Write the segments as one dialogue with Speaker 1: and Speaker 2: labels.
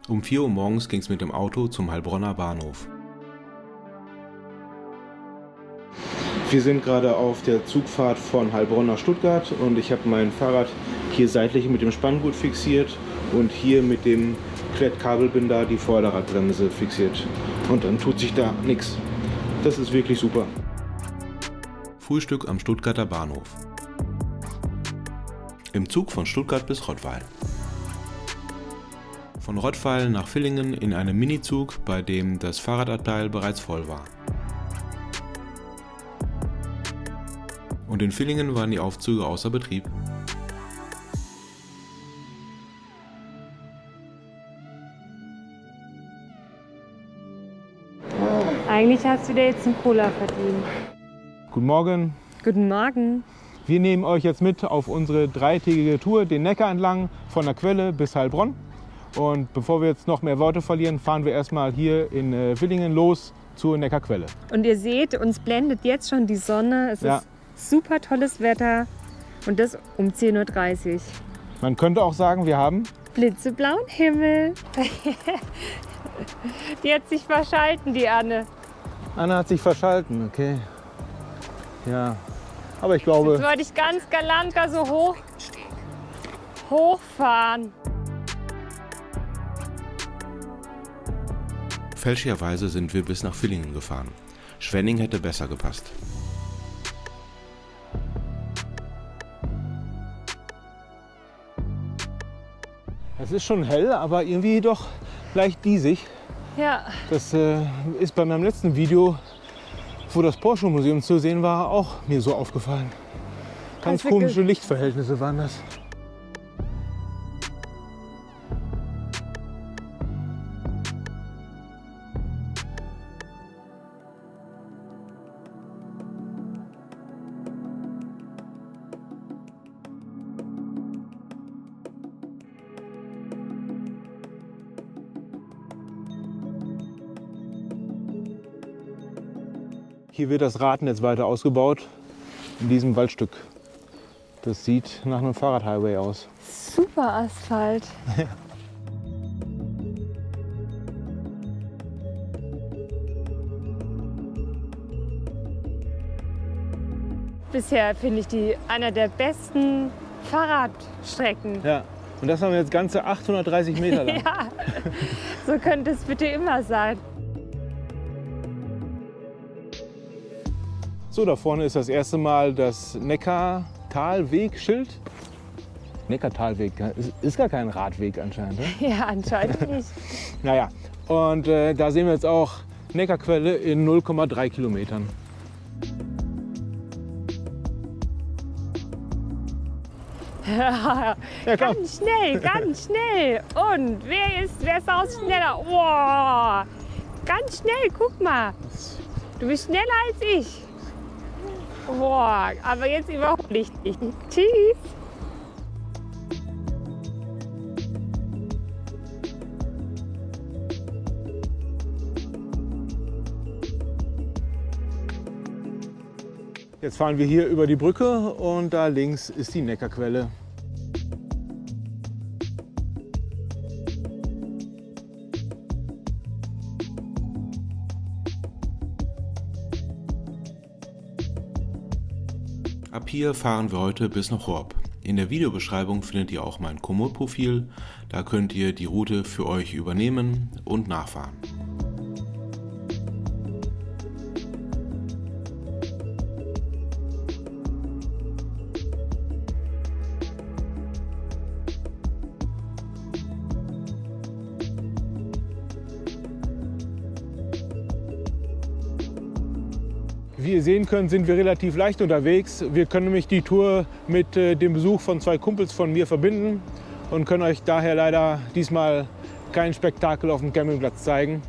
Speaker 1: Um 4 Uhr morgens ging es mit dem Auto zum Heilbronner Bahnhof.
Speaker 2: Wir sind gerade auf der Zugfahrt von Heilbronn nach Stuttgart und ich habe mein Fahrrad hier seitlich mit dem Spanngurt fixiert und hier mit dem Klettkabelbinder die Vorderradbremse fixiert. Und dann tut sich da nichts. Das ist wirklich super.
Speaker 1: Frühstück am Stuttgarter Bahnhof. Im Zug von Stuttgart bis Rottweil. Von Rottweil nach Villingen in einem Minizug, bei dem das Fahrradabteil bereits voll war. Und in Villingen waren die Aufzüge außer Betrieb.
Speaker 3: Eigentlich hast du dir jetzt einen Cola verdient.
Speaker 2: Guten Morgen.
Speaker 3: Guten Morgen.
Speaker 2: Wir nehmen euch jetzt mit auf unsere dreitägige Tour den Neckar entlang von der Quelle bis Heilbronn. Und bevor wir jetzt noch mehr Worte verlieren, fahren wir erstmal hier in Villingen los zur Neckarquelle.
Speaker 3: Und ihr seht, uns blendet jetzt schon die Sonne. Es ist super tolles Wetter und das um 10:30 Uhr.
Speaker 2: Man könnte auch sagen, wir haben
Speaker 3: Blitzeblauen Himmel. Die hat sich verschalten, die Anne.
Speaker 2: Anna hat sich verschalten, okay. Ja, aber ich glaube...
Speaker 3: Jetzt wollte ich ganz galant da so hochfahren.
Speaker 1: Fälschlicherweise sind wir bis nach Villingen gefahren. Schwenning hätte besser gepasst.
Speaker 2: Es ist schon hell, aber irgendwie doch leicht diesig.
Speaker 3: Ja.
Speaker 2: Das ist bei meinem letzten Video, wo das Porsche Museum zu sehen war, auch mir so aufgefallen. Ganz komische Lichtverhältnisse waren das. Hier wird das Radnetz weiter ausgebaut, in diesem Waldstück. Das sieht nach einem Fahrradhighway aus.
Speaker 3: Super Asphalt. Bisher finde ich die einer der besten Fahrradstrecken.
Speaker 2: Ja, und das haben wir jetzt ganze 830 Meter lang.
Speaker 3: Ja, so könnte es bitte immer sein.
Speaker 2: So, da vorne ist das erste Mal das Neckartalweg-Schild. Neckartalweg, ist gar kein Radweg anscheinend. Ne?
Speaker 3: Ja, anscheinend nicht.
Speaker 2: Naja, und da sehen wir jetzt auch Neckarquelle in 0,3 Kilometern.
Speaker 3: Ja,
Speaker 2: Ja, komm.
Speaker 3: ganz schnell, ganz schnell. Und wer ist schneller? Oh, ganz schnell, guck mal. Du bist schneller als ich. Boah, aber jetzt überhole ich dich. Tschüss.
Speaker 2: Jetzt fahren wir hier über die Brücke und da links ist die Neckarquelle.
Speaker 1: Ab hier fahren wir heute bis nach Horb. In der Videobeschreibung findet ihr auch mein Komoot-Profil. Da könnt ihr die Route für euch übernehmen und nachfahren.
Speaker 2: Wie ihr sehen könnt, sind wir relativ leicht unterwegs. Wir können nämlich die Tour mit dem Besuch von zwei Kumpels von mir verbinden und können euch daher leider diesmal kein Spektakel auf dem Campingplatz zeigen.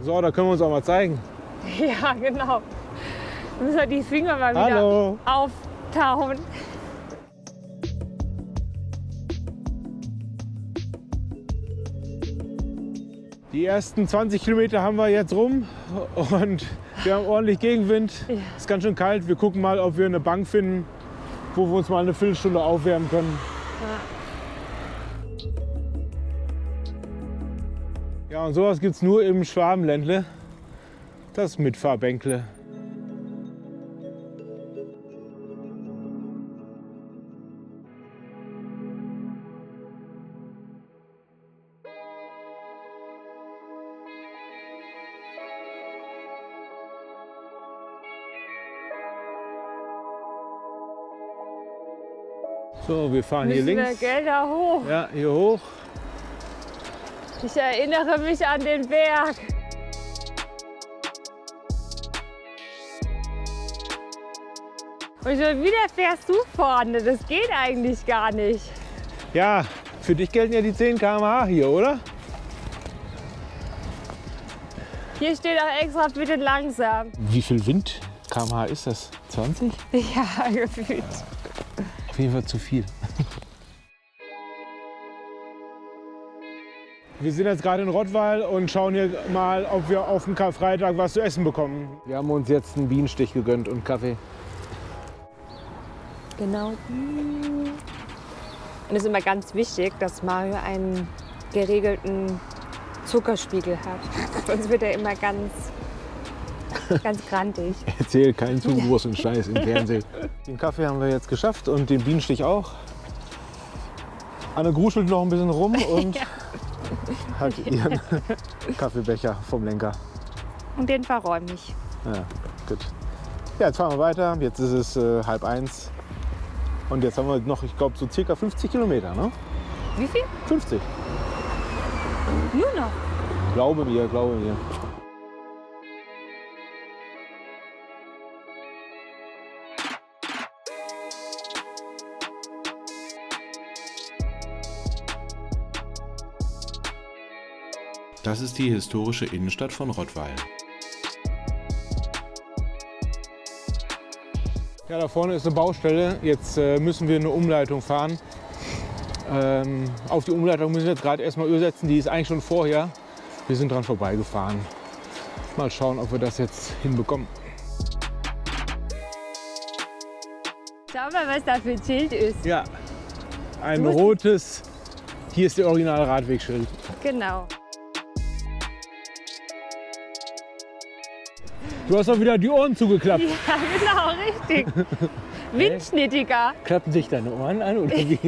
Speaker 2: So, da können wir uns auch mal zeigen.
Speaker 3: Ja, genau. Müssen wir die Finger mal
Speaker 2: Hallo.
Speaker 3: wieder abtauchen.
Speaker 2: Die ersten 20 Kilometer haben wir jetzt rum und wir haben ordentlich Gegenwind.
Speaker 3: Ja.
Speaker 2: Es ist ganz schön kalt. Wir gucken mal, ob wir eine Bank finden, wo wir uns mal eine Viertelstunde aufwärmen können. Ja, und sowas gibt es nur im Schwabenländle. Das Mitfahrbänkle. So, wir fahren hier
Speaker 3: Müssen wir
Speaker 2: links.
Speaker 3: Gelder hoch.
Speaker 2: Ja, hier hoch.
Speaker 3: Ich erinnere mich an den Berg. Und schon wieder fährst du vorne. Das geht eigentlich gar nicht.
Speaker 2: Ja, für dich gelten ja die 10 km/h hier, oder?
Speaker 3: Hier steht auch extra bitte langsam.
Speaker 2: Wie viel Wind km/h ist das? 20?
Speaker 3: Ja, gefühlt.
Speaker 2: Auf jeden Fall zu viel. Wir sind jetzt gerade in Rottweil und schauen hier mal, ob wir auf dem Karfreitag was zu essen bekommen. Wir haben uns jetzt einen Bienenstich gegönnt und Kaffee.
Speaker 3: Genau. Und es ist immer ganz wichtig, dass Mario einen geregelten Zuckerspiegel hat. Sonst wird er immer ganz grantig.
Speaker 2: Erzähl keinen zu großen Scheiß im Fernsehen. Den Kaffee haben wir jetzt geschafft und den Bienenstich auch. Anne gruschelt noch ein bisschen rum und hat ihren Kaffeebecher vom Lenker.
Speaker 3: Und den verräume ich.
Speaker 2: Ja, gut. Ja, jetzt fahren wir weiter. Jetzt ist es 12:30. Und jetzt haben wir noch, ich glaube, so circa 50 Kilometer, ne?
Speaker 3: Wie viel?
Speaker 2: 50.
Speaker 3: Nur noch.
Speaker 2: Glaube mir, glaube mir.
Speaker 1: Das ist die historische Innenstadt von Rottweil.
Speaker 2: Ja, da vorne ist eine Baustelle. Jetzt müssen wir eine Umleitung fahren. Auf die Umleitung müssen wir jetzt gerade erstmal Öl setzen. Die ist eigentlich schon vorher. Wir sind dran vorbeigefahren. Mal schauen, ob wir das jetzt hinbekommen.
Speaker 3: Schau mal, was da für ein Schild ist.
Speaker 2: Ja, ein rotes. Hier ist der originale Radwegschild.
Speaker 3: Genau.
Speaker 2: Du hast doch wieder die Ohren zugeklappt.
Speaker 3: Ja, genau, richtig. Windschnittiger.
Speaker 2: Klappen sich deine Ohren an oder wie?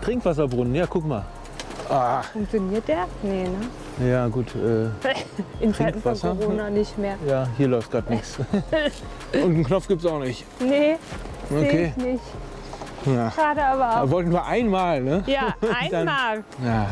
Speaker 2: Trinkwasserbrunnen, ja, guck mal. Ah,
Speaker 3: Funktioniert der? Nee, ne?
Speaker 2: ja, gut.
Speaker 3: In Zeiten von
Speaker 2: Trinkwasser?
Speaker 3: Corona nicht mehr.
Speaker 2: Ja, hier läuft gerade nichts. Und einen Knopf gibt es auch nicht.
Speaker 3: Nee, sehe
Speaker 2: Okay.
Speaker 3: ich nicht.
Speaker 2: Ja.
Speaker 3: Schade aber
Speaker 2: Da
Speaker 3: auch.
Speaker 2: wollten wir einmal, ne?
Speaker 3: Ja,
Speaker 2: Dann-
Speaker 3: einmal.
Speaker 2: Ja.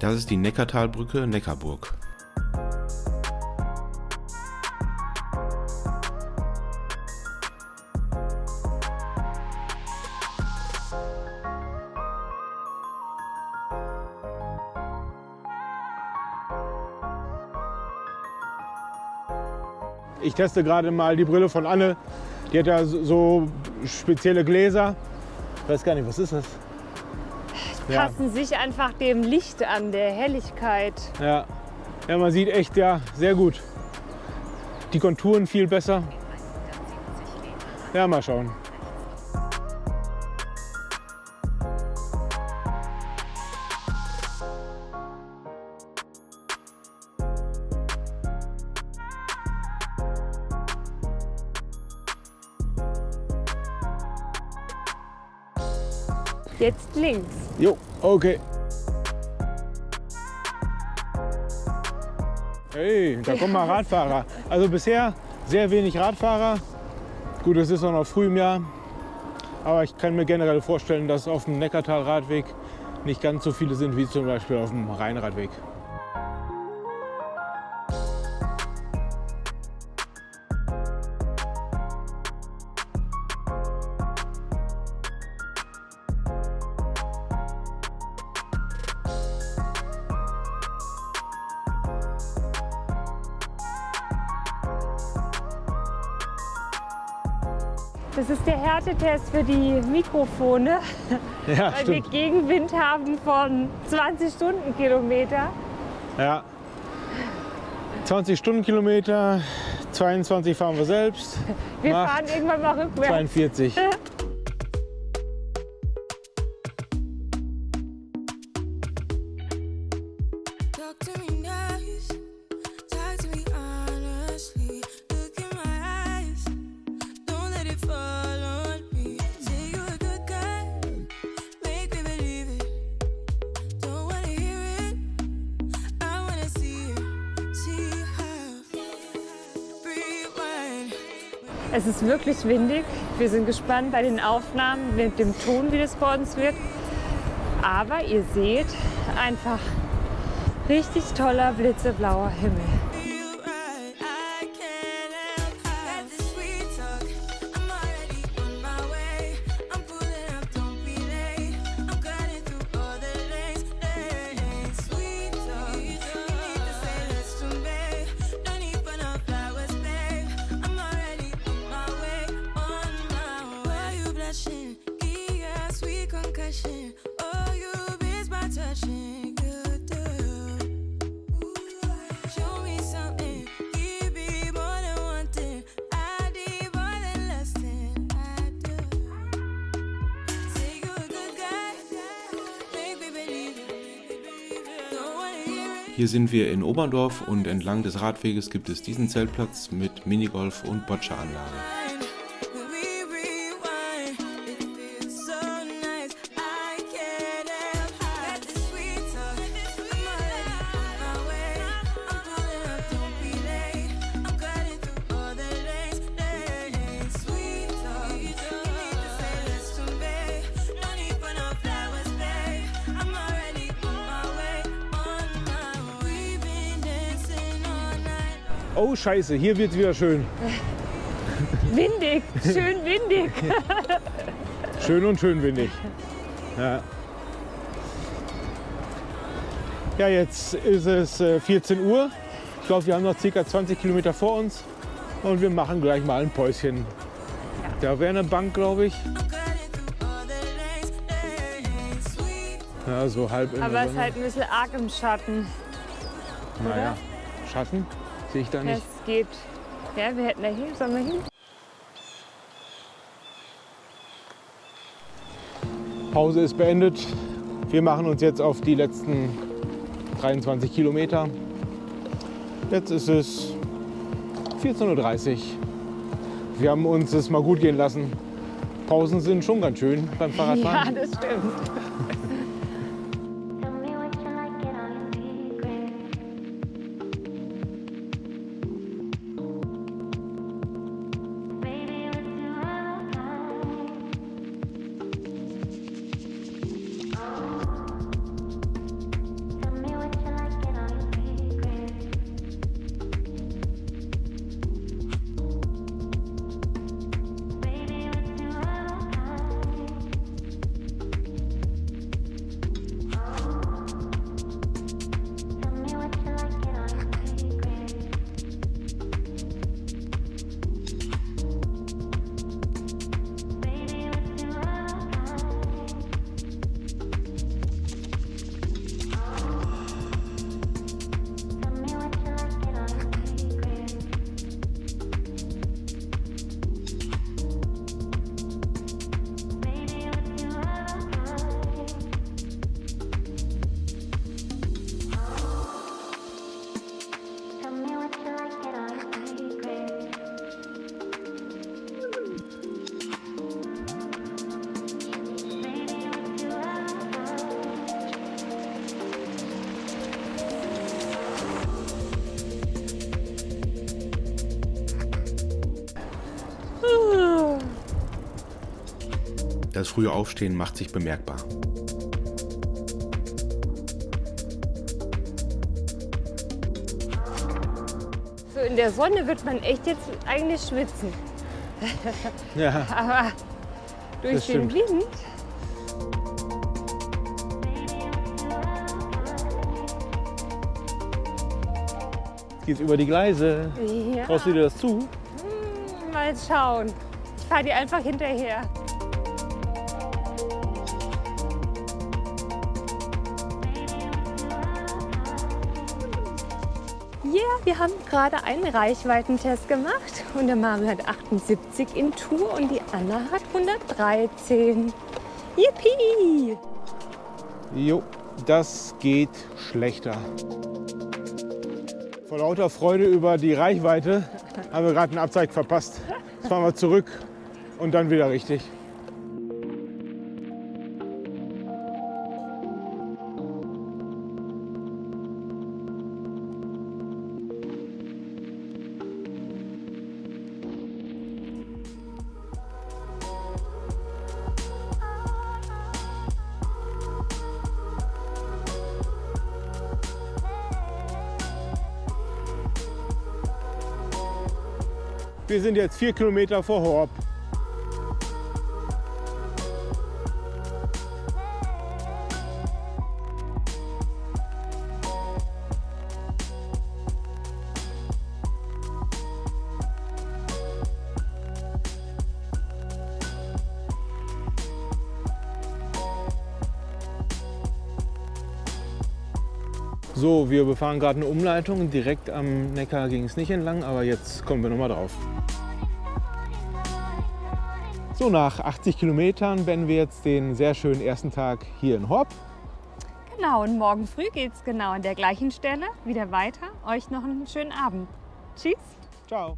Speaker 1: Das ist die Neckartalbrücke Neckarburg.
Speaker 2: Ich teste gerade mal die Brille von Anne. Die hat ja so spezielle Gläser. Ich weiß gar nicht, was ist das? Ja,
Speaker 3: Passen sich einfach dem Licht an, der Helligkeit.
Speaker 2: ja. Ja, man sieht echt ja sehr gut. Die Konturen viel besser. Ja, mal schauen.
Speaker 3: Jetzt links.
Speaker 2: Jo, okay. Hey, da kommen mal Radfahrer. Also bisher sehr wenig Radfahrer. Gut, es ist auch noch früh im Jahr. Aber ich kann mir generell vorstellen, dass auf dem Neckartal-Radweg nicht ganz so viele sind wie zum Beispiel auf dem Rheinradweg.
Speaker 3: Das ist der Härtetest für die Mikrofone,
Speaker 2: Ja,
Speaker 3: weil wir Gegenwind haben von 20 Stundenkilometer.
Speaker 2: Ja. 20 Stundenkilometer, 22 fahren wir selbst.
Speaker 3: Wir
Speaker 2: Macht
Speaker 3: fahren irgendwann mal rückwärts.
Speaker 2: 42.
Speaker 4: Talk to me nice, talk to me honestly. Look in my eyes, don't let it fall on me. Say you're a good guy, make me believe it. Don't wanna hear it, I wanna see it. See how, rewind.
Speaker 3: Es ist wirklich windig. Wir sind gespannt bei den Aufnahmen mit dem Ton, wie das bei uns wird. Aber ihr seht einfach richtig toller blitzeblauer Himmel.
Speaker 4: Feel right, I can't help got this sweet talk. I'm already on my way. I'm pulling up, don't be late. I'm cutting through all the lanes. Sweet talk. You need to say let's convey. No need for no flowers, babe. I'm already on my way, on my way. Why you blushing? Yeah, sweet concussion. Oh, you miss my touching. Good girl. Show me something, give me more than one thing. I need more than less than I do. Say you're a good guy, make me believe it. Don't wanna hear it.
Speaker 1: Hier sind wir in Oberndorf und entlang des Radweges gibt es diesen Zeltplatz mit Minigolf und Boccia-Anlage.
Speaker 4: When we rewind, it feels so nice. I can't help got this sweet talk. I'm already on my way. I'm pulling up, don't be late. I'm cutting through all the lanes. Sweet talk. You need to say let's convey. No need for no flowers, babe. I'm already on my way, on my way. We've been dancing all night.
Speaker 2: Oh Scheiße, hier wird es wieder schön.
Speaker 3: Windig, schön windig.
Speaker 2: Schön und schön windig. Ja. Ja, jetzt ist es 14 Uhr. Ich glaube, wir haben noch ca. 20 Kilometer vor uns. Und wir machen gleich mal ein Päuschen. Da wäre eine Bank, glaube ich.
Speaker 4: I'm cutting through all the lanes. Sweet.
Speaker 2: Ja, so halb in
Speaker 3: Aber
Speaker 2: der
Speaker 3: es ist
Speaker 2: Sonne.
Speaker 3: halt ein bisschen arg im Schatten.
Speaker 2: Naja, Schatten sehe ich da nicht.
Speaker 3: Es geht. Ja, wir hätten da hin. Sollen wir hin?
Speaker 2: Pause ist beendet. Wir machen uns jetzt auf die letzten 23 Kilometer. Jetzt ist es 14:30 Uhr. Wir haben uns es mal gut gehen lassen. Pausen sind schon ganz schön beim
Speaker 3: Ja,
Speaker 2: Fahrradfahren.
Speaker 3: das stimmt.
Speaker 5: Tell me what you like, get all your secrets. Baby, with you all the time. Tell me what you like, get all your secrets. Baby, with you all the time.
Speaker 1: Das frühe Aufstehen macht sich bemerkbar.
Speaker 3: So in der Sonne wird man echt jetzt eigentlich schwitzen.
Speaker 2: Ja,
Speaker 3: Aber durch
Speaker 2: Das
Speaker 3: den
Speaker 2: stimmt.
Speaker 3: Wind.
Speaker 2: jetzt geht's über die Gleise.
Speaker 3: Ja,
Speaker 2: Traust du dir das zu?
Speaker 3: mal schauen. Ich fahre dir einfach hinterher. Ja, wir haben gerade einen Reichweitentest gemacht und der Mario hat 78 in Tour und die Anna hat 113. Yippie!
Speaker 2: Jo, das geht schlechter. Vor lauter Freude über die Reichweite haben wir gerade einen Abzweig verpasst. Jetzt fahren wir zurück und dann wieder richtig. Wir sind jetzt 4 Kilometer vor Horb. So, wir befahren gerade eine Umleitung. Direkt am Neckar ging es nicht entlang, aber jetzt kommen wir noch mal drauf. So, nach 80 Kilometern beenden wir jetzt den sehr schönen ersten Tag hier in Horb.
Speaker 3: Genau, und morgen früh geht es genau an der gleichen Stelle wieder weiter. Euch noch einen schönen Abend. Tschüss!
Speaker 2: Ciao.